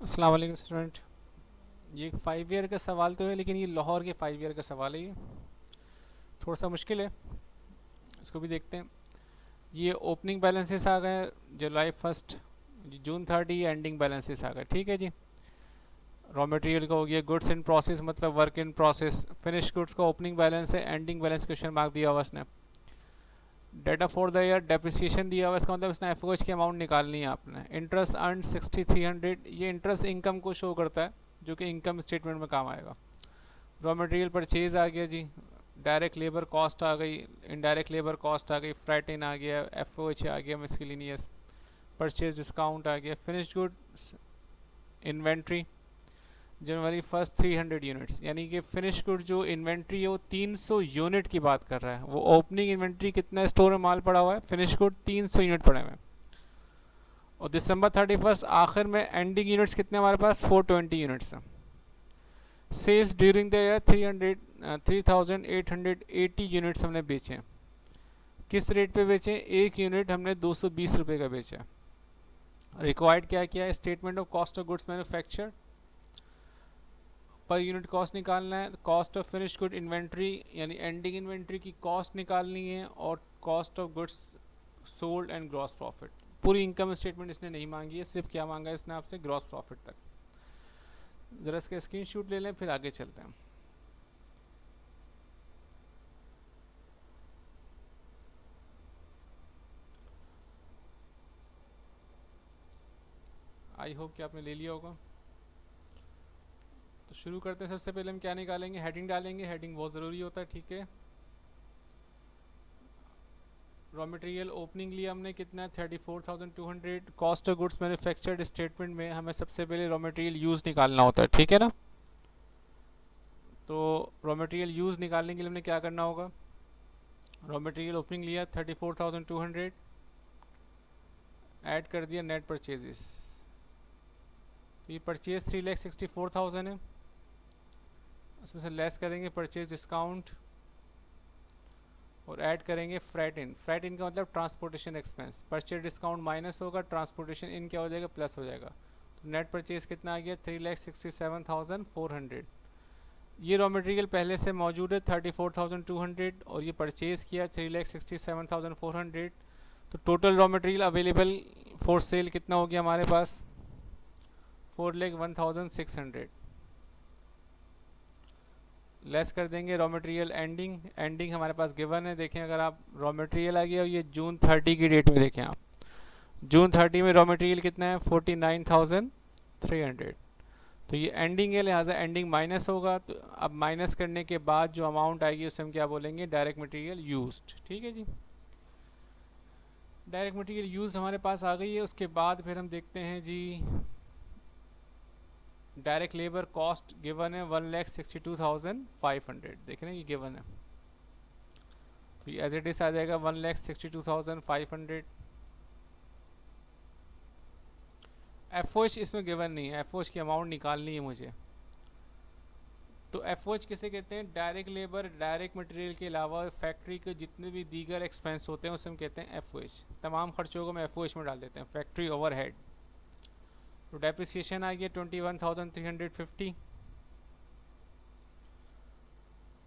अस्सलाम वालेकुम स्टूडेंट। ये 5 ईयर का सवाल तो है, लेकिन ये लाहौर के 5 ईयर का सवाल है। ये थोड़ा सा मुश्किल है, इसको भी देखते हैं। ये ओपनिंग बैलेंसेस आ गए जुलाई 1, जून 30 एंडिंग बैलेंसेस आ गए। ठीक है जी। रॉ मटेरियल का हो गया, गुड्स इन प्रोसेस मतलब work in process, finish goods का ओपनिंग बैलेंस है, एंडिंग बैलेंस क्वेश्चन मार्क दिया हुआ इसने। Data for the year depreciation दिया हुआ, इसका मतलब इसने एफ की अमाउंट निकालनी है आपने। इंटरेस्ट अर्न 6300, ये इंटरेस्ट इनकम को शो करता है, जो कि इनकम स्टेटमेंट में काम आएगा। रॉ मटेरियल परचेज आ गया जी, डायरेक्ट लेबर कॉस्ट आ गई, इनडायरेक्ट लेबर कॉस्ट आ गई, फ्रैट इन आ गया, एफ आ गया, मिसलिनियस, परचेज डिस्काउंट आ गया, फिनिश्ड गुड्स इन्वेंट्री जनवरी 1 300 यूनिट्स, यानी कि फिनिश गुड जो इन्वेंट्री है वो 300 यूनिट की बात कर रहा है। वो ओपनिंग इन्वेंट्री कितना स्टोर में माल पड़ा हुआ है, फिनिश गुड 300 यूनिट पड़े हुए हैं। और December 31 आखिर में एंडिंग यूनिट्स कितने हमारे पास, 420 यूनिट्स हैं। Sales during the year 3880 units हमने बेचे हैं। किस रेट पे बेचे? एक यूनिट हमने 220 रुपये का बेचा। रिक्वायर्ड क्या किया है? Statement of cost of goods manufacture per unit cost निकालना है, cost of finish good inventory यानी एंडिंग इन्वेंट्री की कॉस्ट निकालनी है, और cost of goods sold and gross profit. पूरी इनकम स्टेटमेंट इसने नहीं मांगी है, सिर्फ क्या मांगा है इसने आपसे, ग्रॉस प्रॉफिट तक। ज़रा इसका स्क्रीनशॉट ले लें, फिर आगे चलते हैं। आई होप कि आपने ले लिया होगा। तो शुरू करते हैं। सबसे पहले हम क्या निकालेंगे? हेडिंग डालेंगे, हेडिंग बहुत ज़रूरी होता है। ठीक है। रॉ मटेरियल ओपनिंग लिया हमने कितना, 34,200। Cost of goods manufactured statement में हमें सबसे पहले रॉ मटेरियल यूज़ निकालना होता है। ठीक है ना। तो रॉ मटेरियल यूज़ निकालने के लिए हमने क्या करना होगा? रॉ मटेरियल ओपनिंग लिया 34,200, ऐड कर दिया नेट परचेजेस। तो ये परचेज 3,64,000 है। उसमें से लेस करेंगे परचेज डिस्काउंट और ऐड करेंगे फ्रैट इन। फ्रैट इन का मतलब transportation expense. Purchase discount minus होगा, ट्रांसपोर्टेशन इन क्या हो जाएगा, प्लस हो जाएगा। तो नेट परचेज कितना आ गया, 3,67,400। ये रॉ मटेरियल पहले से मौजूद है 34,200, और ये परचेज़ किया 3,67,400। तो total raw material available for cell कितना हो गया हमारे पास, 4,01,600। लेस कर देंगे रॉ मटेरियल एंडिंग। एंडिंग हमारे पास गिवन है, देखें अगर आप रॉ मटेरियल आ गया और ये जून 30 की डेट में देखें आप, जून 30 में रॉ मटेरियल कितना है, 49,300। तो ये एंडिंग है, लिहाजा एंडिंग माइनस होगा। तो अब माइनस करने के बाद जो अमाउंट आएगी उसे हम क्या बोलेंगे, डायरेक्ट मटेरियल यूज्ड। ठीक है जी। डायरेक्ट मटेरियल यूज हमारे पास आ गई है। उसके बाद फिर हम देखते हैं जी, डायरेक्ट लेबर कॉस्ट गिवन है 1,62,500। देख रहे हैं ये गिवन है, तो ये एज इट इज आ जाएगा 1,62,500। एफ इसमें गिवन नहीं है, एफ की अमाउंट निकालनी है मुझे। तो एफ किसे कहते हैं? डायरेक्ट लेबर, डायरेक्ट मटेरियल के अलावा फैक्ट्री के जितने भी दीगर एक्सपेंस होते हैं उसे हम कहते हैं एफ। तमाम खर्चों को हम एफ में डाल देते हैं, फैक्ट्री ओवरहेड। तो डेप्रिसिएशन आ गया 21,350।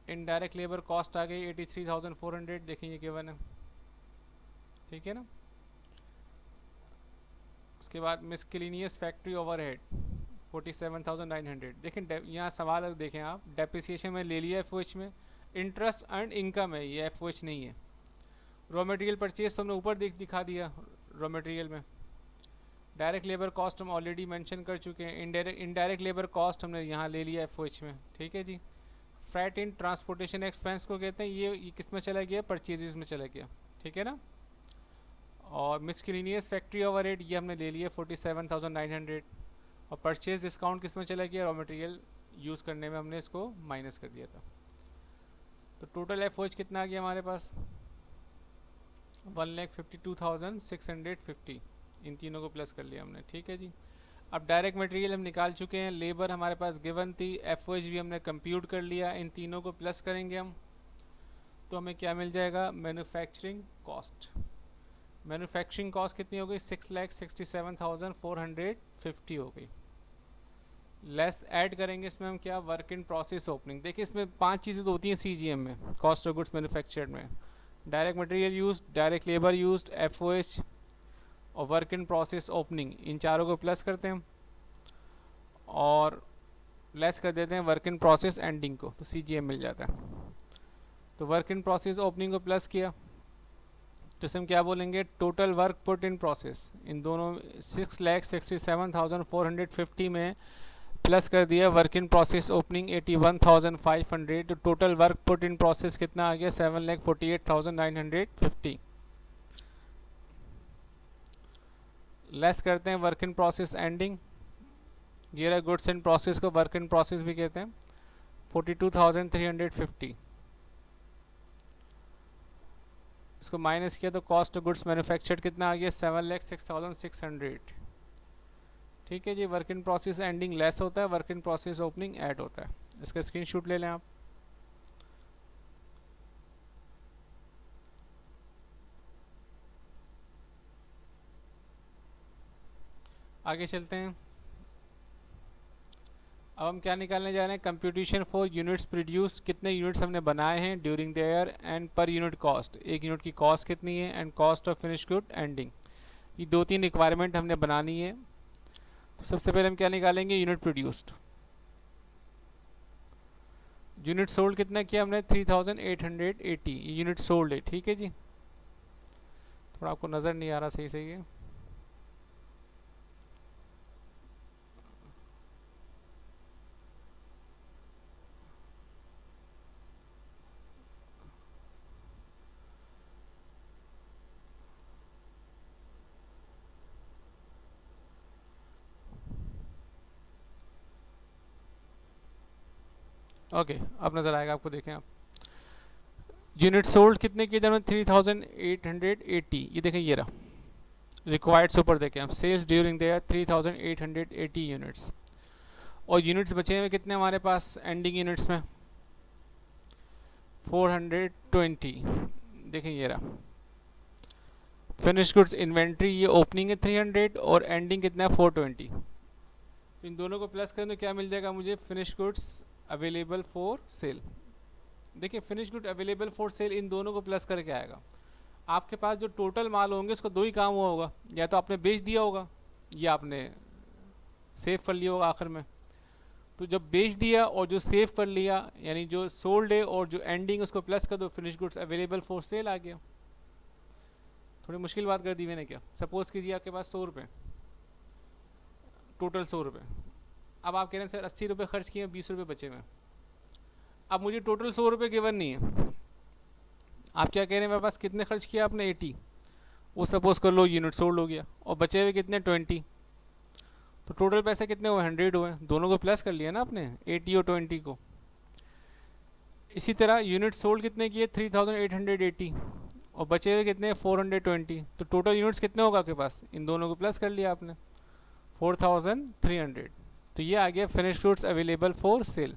इनडायरेक्ट लेबर कॉस्ट आ गई 83,400। देखें ये गिवन है, ठीक है ना। उसके बाद मिसकेलिनियस फैक्ट्री ओवरहेड 47,900। देखें यहाँ सवाल देखें आप, डेप्रिसिएशन में ले लिया एफ में, इंटरेस्ट अर्न इनकम है, ये एफ नहीं है। रॉ मटेरियल परचेज तो हमने ऊपर दिखा दिया रॉ मटेरियल में। डायरेक्ट लेबर कॉस्ट हम ऑलरेडी मेंशन कर चुके हैं। इनडायरेक्ट लेबर कॉस्ट हमने यहाँ ले लिया एफ में। ठीक है जी। फ्रैट इन ट्रांसपोर्टेशन एक्सपेंस को कहते हैं, ये किस में चला गया, परचेजेस में चला गया। ठीक है ना। और मिसकिलीनियस फैक्ट्री ओवरहेड ये हमने ले लिया 47,900। और परचेज डिस्काउंट किस में चला गया, रॉ मटेरियल यूज़ करने में हमने इसको माइनस कर दिया था। तो टोटल एफ कितना आ गया हमारे पास, 1,52,650। इन तीनों को प्लस कर लिया हमने। ठीक है जी। अब डायरेक्ट मटेरियल हम निकाल चुके हैं, लेबर हमारे पास गिवन थी, एफ भी हमने कंप्यूट कर लिया। इन तीनों को प्लस करेंगे हम, तो हमें क्या मिल जाएगा, मैन्युफैक्चरिंग कॉस्ट। मैन्युफैक्चरिंग कॉस्ट कितनी हो गई, 6,67,450 हो गई। लेस ऐड करेंगे इसमें हम क्या, वर्क इन प्रोसेस ओपनिंग। देखिए इसमें 5 चीज़ें तो होती हैं सीजीएम में, कॉस्ट ऑफ गुड्स मैन्युफैक्चर्ड में। Direct material use, direct labour use, FOH और वर्क इन प्रोसेस ओपनिंग, इन चारों को प्लस करते हैं और लेस कर देते हैं वर्क इन प्रोसेस एंडिंग को, तो सीजीएम मिल जाता है। तो वर्क इन प्रोसेस ओपनिंग को प्लस किया तो इसे हम क्या बोलेंगे, total work put in process. इन दोनों 6,67,450 में प्लस कर दिया वर्क इन प्रोसेस ओपनिंग 81,500, तो total work put in process कितना आ गया, 7,48,950। लेस करते हैं वर्क इन प्रोसेस एंडिंग, ये रहा गुड्स इन प्रोसेस को वर्क इन प्रोसेस भी कहते हैं, 42,350। इसको माइनस किया तो कॉस्ट ऑफ गुड्स मैन्युफैक्चर्ड कितना आ गया, 7,06,600। ठीक है जी, work in process ending less होता है, work in process opening add होता है। इसका स्क्रीनशॉट ले लें आप। आगे चलते हैं। अब हम क्या निकालने जा रहे हैं, कंप्यूटेशन फॉर यूनिट्स प्रोड्यूस, कितने यूनिट्स हमने बनाए हैं during the year, and per unit cost, एक यूनिट की कॉस्ट कितनी है, and cost of finish good ending. ये 2-3 रिक्वायरमेंट हमने बनानी है। तो सबसे पहले हम क्या निकालेंगे, यूनिट प्रोड्यूस्ड। यूनिट सोल्ड कितना किया हमने, 3,880, ये यूनिट सोल्ड है। ठीक है जी, थोड़ा आपको नज़र नहीं आ रहा सही सही है। ओके अब नज़र आएगा आपको, देखें आप। यूनिट सोल्ड कितने किए जब 3,880, ये देखें ये रहा रिक्वायर्ड से ऊपर देखें आप, सेल्स ड्यूरिंग देयर 3,880 यूनिट्स। और यूनिट्स बचे हुए कितने हमारे पास एंडिंग यूनिट्स में, 420। देखें ये रहा फिनिश गुड्स इन्वेंट्री, ये ओपनिंग है 300 और एंडिंग कितना है 420। तो इन दोनों को प्लस करें तो क्या मिल जाएगा मुझे, finish goods available for sale. देखिए finish good available for sale, इन दोनों को प्लस करके आएगा। आपके पास जो टोटल माल होंगे उसका दो ही काम हुआ होगा, या तो आपने बेच दिया होगा या आपने सेव कर लिया होगा आखिर में। तो जब बेच दिया और जो सेव कर लिया, यानी जो सोल्ड है और जो एंडिंग उसको प्लस कर दो, finish goods available for sale आ गया। थोड़ी मुश्किल बात कर दी मैंने क्या। सपोज कीजिए आपके पास 100 रुपये, टोटल 100 रुपये। अब आप कह रहे हैं सर 80 रुपये खर्च किए, 20 रुपये बचे हुए। अब मुझे टोटल 100 रुपये गिवन नहीं है, आप क्या कह रहे हैं मेरे पास कितने खर्च किया आपने, 80। वो सपोज कर लो यूनिट सोल्ड हो गया, और बचे हुए कितने 20। तो टोटल पैसे कितने हुए, 100 हुए। दोनों को प्लस कर लिया ना आपने, 80 और 20 को। इसी तरह यूनिट सोल्ड कितने किए, 3,880 और बचे हुए कितने 420। तो टोटल यूनिट्स कितने होगा आपके पास, इन दोनों को प्लस कर लिया आपने, 4,300। तो ये आ गया finish goods available for cell.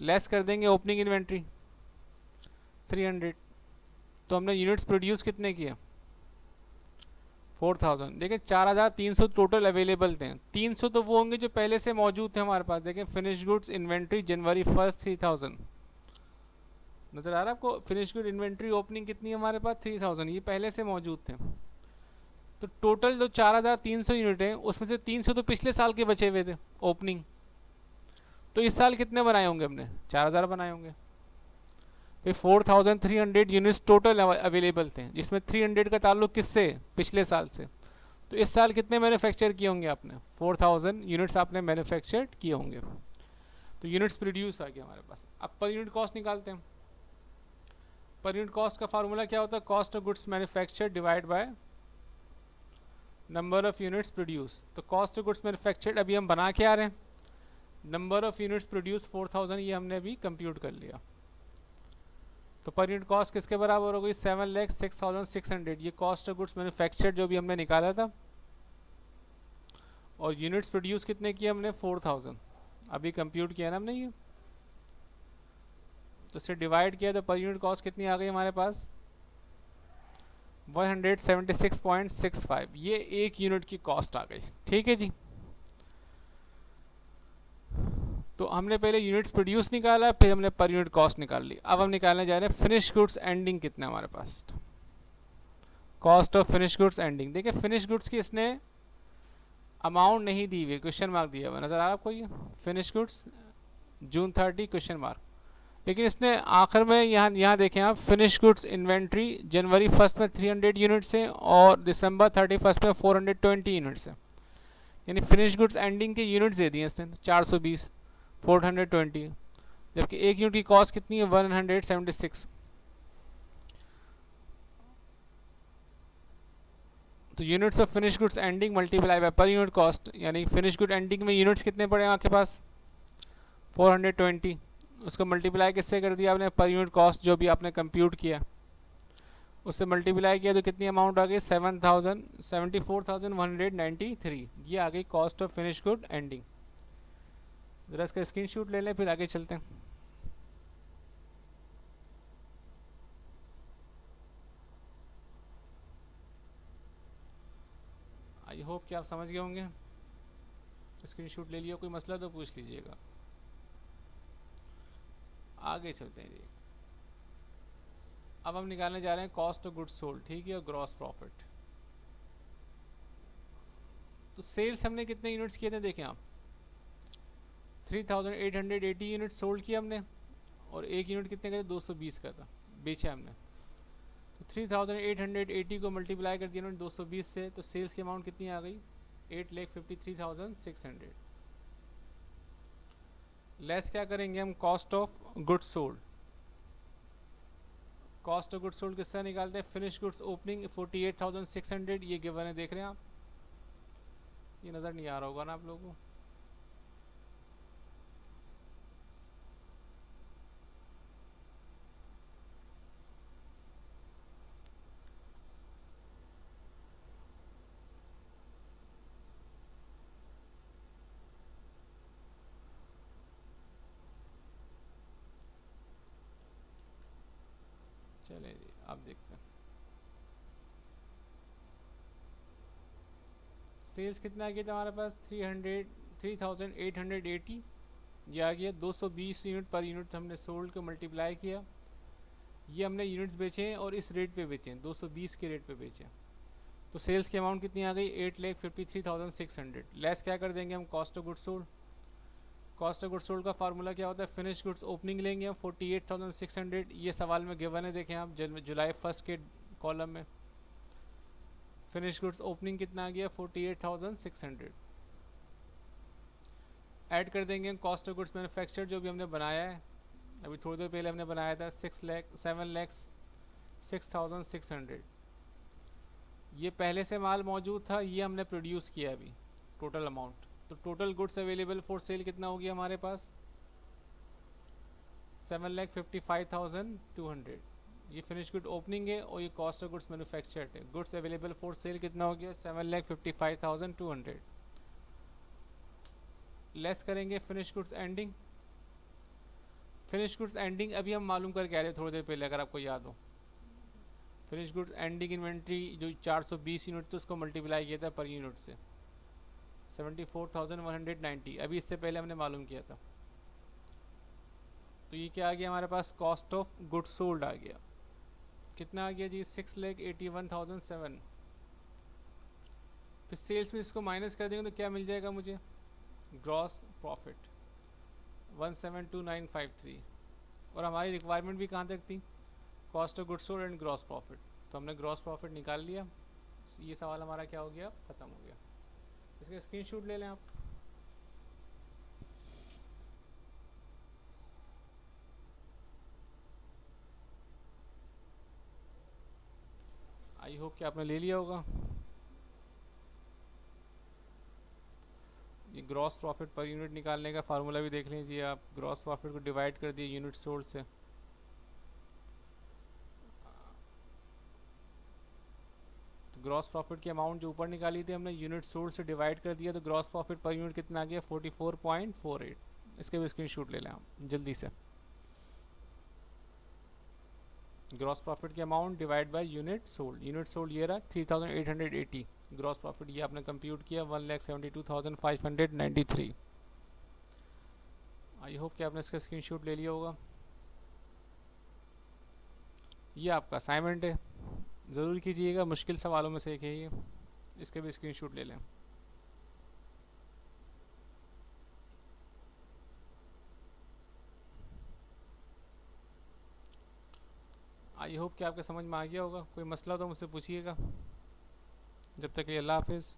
Less कर देंगे ओपनिंग इन्वेंट्री 300। तो हमने यूनिट्स प्रोड्यूस कितने किए, 4,000। देखें 4,300 टोटल अवेलेबल थे। 300 तो वो होंगे जो पहले से मौजूद थे हमारे पास। देखें फिनिश गुड्स इन्वेंट्री जनवरी 1 3,000 नज़र आ रहा है आपको। फिनिश गुड इन्वेंट्री ओपनिंग कितनी है हमारे पास, 3,000, ये पहले से मौजूद थे। तो टोटल जो 4,300 यूनिट है उसमें से 300 तो पिछले साल के बचे हुए थे ओपनिंग। तो इस साल कितने बनाए होंगे हमने, 4,000 बनाए होंगे। फिर 4,300 यूनिट्स टोटल अवेलेबल थे, जिसमें 300 का ताल्लुक किससे, पिछले साल से। तो इस साल कितने मैन्युफैक्चर किए होंगे आपने, 4,000 यूनिट्स आपने मैन्युफैक्चर किए होंगे। तो यूनिट्स प्रोड्यूस आ गया हमारे पास। अब पर यूनिट कॉस्ट निकालते हैं। पर यूनिट कॉस्ट का फार्मूला क्या होता है, cost of goods manufacture divide by number of units produce. तो कॉस्ट ऑफ गुड्स मैन्युफैक्चर्ड अभी हम बना के आ रहे हैं, नंबर ऑफ यूनिट्स प्रोड्यूस 4,000 ये हमने अभी कंप्यूट कर लिया। तो पर यूनिट कॉस्ट किसके बराबर हो गई, 7,06,600। ये कॉस्ट ऑफ गुड्स मैन्युफैक्चर्ड जो भी हमने निकाला था, और यूनिट्स प्रोड्यूस कितने किए हमने, 4,000 अभी कंप्यूट किया ना हमने ये। तो इसे डिवाइड किया तो पर यूनिट कॉस्ट कितनी आ गई हमारे पास, 176.65। ये एक यूनिट की कॉस्ट आ गई। ठीक है जी, तो हमने पहले यूनिट्स प्रोड्यूस निकाला, फिर हमने पर यूनिट कॉस्ट निकाल ली। अब हम निकालने जा रहे हैं फिनिश गुड्स एंडिंग कितना है हमारे पास, cost of finish goods ending. देखिए फिनिश गुड्स की इसने अमाउंट नहीं दी हुई, क्वेश्चन मार्क दिया हुआ नजर आ रहा है आपको, ये फिनिश गुड्स जून 30 क्वेश्चन मार्क। लेकिन इसने आखिर में यहाँ देखें आप, फिनिश गुड्स इन्वेंट्री जनवरी 1 में 300 यूनिट्स है और दिसंबर 31 में 420 यूनिट्स है, यानी फिनिश गुड्स एंडिंग के यूनिट्स दे दिए इसने 420 420, जबकि एक यूनिट की कॉस्ट कितनी है 176। तो units of finish goods ending multiply by per unit cost, यानी फिनिश गुड एंडिंग में यूनिट्स कितने पड़े हैं आपके पास 420, उसको मल्टीप्लाई किससे कर दिया आपने, पर यूनिट कॉस्ट जो भी आपने कंप्यूट किया उससे मल्टीप्लाई किया तो कितनी अमाउंट आ गई 74,193, ये आ गई cost of finish good ending. जरा इसका स्क्रीनशॉट ले लें फिर आगे चलते हैं। आई होप कि आप समझ गए होंगे, स्क्रीनशॉट ले लिया, कोई मसला तो पूछ लीजिएगा। आगे चलते हैं जी। अब हम निकालने जा रहे हैं कॉस्ट ऑफ गुड्स सोल्ड, ठीक है, और ग्रॉस प्रॉफिट। तो सेल्स हमने कितने यूनिट्स किए थे देखें आप, 3880 यूनिट सोल्ड किया हमने, और एक यूनिट कितने का था 220 का था, बेचा हमने। तो 3880 को मल्टीप्लाई कर दिया उन्होंने 220 से, तो सेल्स की अमाउंट कितनी आ गई 8,53,600। लेस क्या करेंगे हम, cost of goods sold. Cost of goods sold किससे निकालते हैं, फिनिश गुड्स ओपनिंग 48,600, ये गिवन है, देख रहे हैं आप, ये नज़र नहीं आ रहा होगा ना आप लोगों को। चले जी आप देखते हैं सेल्स कितना आ गया था हमारे पास 3880, ये आ गया 220 यूनिट पर यूनिट हमने सोल्ड को मल्टीप्लाई किया, ये हमने यूनिट्स बेचे हैं और इस रेट पे बेचे हैं 220 के रेट पे बेचे हैं। तो सेल्स की अमाउंट कितनी आ गई 8,53,600। लेस क्या कर देंगे हम, cost of goods sold. Cost of goods sold का फार्मूला क्या होता है, फिनिश गुड्स ओपनिंग लेंगे हम 48,600, ये सवाल में गिवन है, देखें आप जुलाई 1 के कॉलम में फिनिश गुड्स ओपनिंग कितना आ गया 48,600। ऐड कर देंगे कॉस्ट ऑफ गुड्स मैन्युफैक्चर जो भी हमने बनाया है, अभी थोड़ी देर पहले हमने बनाया था 7,06,600, ये पहले से माल मौजूद था, ये हमने प्रोड्यूस किया अभी टोटल अमाउंट। तो total goods available for cell कितना हो गया हमारे पास 7,55,200, ये फिनिश गुड ओपनिंग है और ये कॉस्ट ऑफ गुड्स मैन्युफैक्चर्ड है। गुड्स अवेलेबल फॉर सेल कितना हो गया 7,55,200। लेस करेंगे finish goods ending. Finish goods ending अभी हम मालूम करके आ रहे हैं थोड़ी देर पहले, अगर आपको याद हो, फिनिश गुड्स एंडिंग इन्वेंट्री जो 420 यूनिट थी उसको मल्टीप्लाई किया था पर यूनिट से 74,190, अभी इससे पहले हमने मालूम किया था। तो ये क्या आ गया हमारे पास, कॉस्ट ऑफ गुड्स सोल्ड आ गया, कितना आ गया जी 6,81,007। फिर सेल्स में इसको माइनस कर देंगे तो क्या मिल जाएगा मुझे, ग्रॉस प्रॉफिट 172,953। और हमारी रिक्वायरमेंट भी कहाँ तक थी, cost of goods sold and gross profit, तो हमने ग्रॉस प्रॉफिट निकाल लिया। ये सवाल हमारा क्या हो गया, ख़त्म हो गया। इसका स्क्रीनशॉट ले लें आप। आई होप कि आपने ले लिया होगा। ये ग्रॉस प्रॉफिट पर यूनिट निकालने का फार्मूला भी देख लीजिए आप, ग्रॉस प्रॉफिट को डिवाइड कर दिए यूनिट सोल्ड से। तो ग्रॉस प्रॉफिट की अमाउंट जो ऊपर निकाली थी हमने यूनिट सोल्ड से डिवाइड कर दिया, तो ग्रॉस प्रॉफिट पर यूनिट कितना आ गया 44.48। इसके भी स्क्रीनशॉट ले लें आप जल्दी से। ग्रॉस प्रॉफिट की amount divide by unit sold, unit sold ये रहा 3,880, ग्रॉस प्रॉफिट ये आपने कंप्यूट किया 1,72,593। आई होप कि आपने इसका स्क्रीनशॉट ले लिया होगा। ये आपका असाइनमेंट है, ज़रूर कीजिएगा, मुश्किल सवालों में से एक है ये, इसके भी स्क्रीनशॉट ले लें। आई होप कि आपके समझ में आ गया होगा। कोई मसला तो मुझसे पूछिएगा। जब तक के लिए अल्लाह हाफिज़।